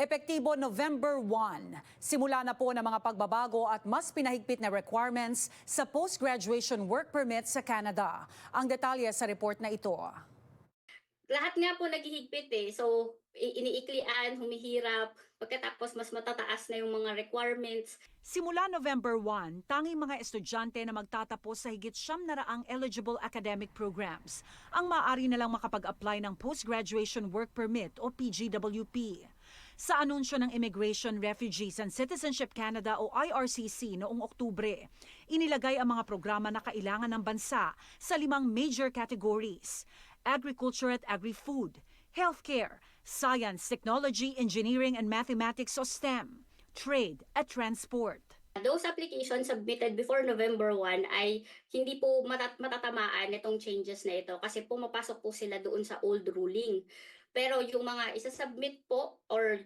Epektibo November 1. Simula na po ng mga pagbabago at mas pinahigpit na requirements sa postgraduation work permit sa Canada. Ang detalye sa report na ito. Lahat nga po naghihigpit So, iniiklian, humihirap, pagkatapos mas matataas na yung mga requirements. Simula November 1, tanging mga estudyante na magtatapos sa higit 700 eligible academic programs ang maaari na lang makapag-apply ng Postgraduation Work Permit o PGWP. Sa anunsyo ng Immigration, Refugees and Citizenship Canada o IRCC noong Oktubre, inilagay ang mga programa na kailangan ng bansa sa 5 major categories: agriculture at agri-food, healthcare, science, technology, engineering and mathematics o STEM, trade at transport. Those applications submitted before November 1 ay hindi po matatamaan itong changes na ito kasi pumapasok po sila doon sa old ruling. Pero yung mga isa-submit po or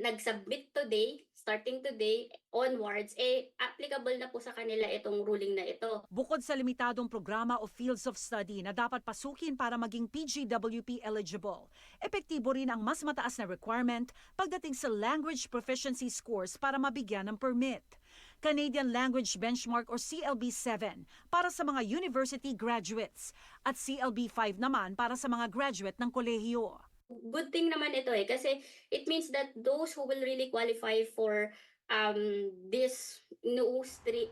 nag-submit today, starting today onwards, applicable na po sa kanila itong ruling na ito. Bukod sa limitadong programa o fields of study na dapat pasukin para maging PGWP eligible, epektibo rin ang mas mataas na requirement pagdating sa language proficiency scores para mabigyan ng permit. Canadian Language Benchmark or CLB-7 para sa mga university graduates at CLB-5 naman para sa mga graduate ng kolehiyo. Good thing naman ito kasi it means that those who will really qualify for this new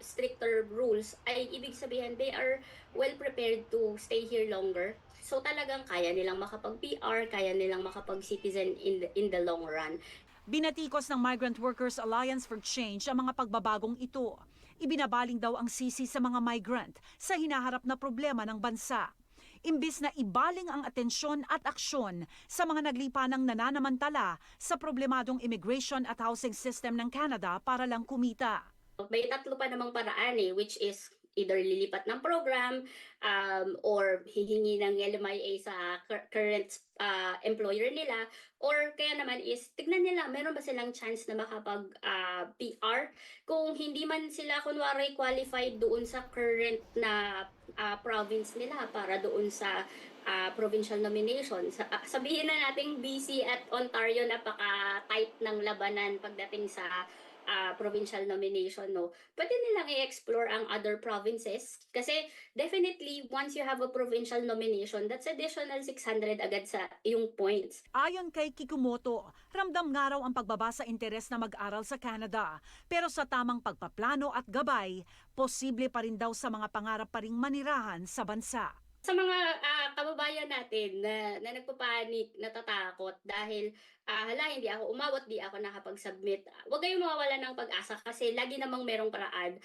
stricter rules ay ibig sabihin they are well prepared to stay here longer. So talagang kaya nilang makapag-PR, kaya nilang makapag-citizen in the long run. Binatikos ng Migrant Workers Alliance for Change ang mga pagbabagong ito. Ibinabaling daw ang sisi sa mga migrant sa hinaharap na problema ng bansa. Imbis na ibaling ang atensyon at aksyon sa mga naglipanang nananamantala sa problemadong immigration at housing system ng Canada para lang kumita. May tatlo pa namang paraan which is either lilipat ng program or hihingi ng LMIA sa current employer nila, or kaya naman is tignan nila meron ba silang chance na makapag PR. Kung hindi man sila kunwari qualified doon sa current na province nila para doon sa provincial nomination. Sabihin na nating BC at Ontario napaka-tight ng labanan pagdating sa provincial nomination, pwede nilang i-explore ang other provinces kasi definitely once you have a provincial nomination, that's additional 600 agad sa yung points. Ayon kay Kikumoto, ramdam nga raw ang pagbaba sa interes na mag-aral sa Canada. Pero sa tamang pagpaplano at gabay, posible pa rin daw sa mga pangarap pa ring manirahan sa bansa. Sa mga kababayan natin na nagpapanik, natatakot dahil hala, hindi ako umabot, di ako nakapag-submit, huwag kayong mawawala ng pag-asa kasi lagi namang merong paraan.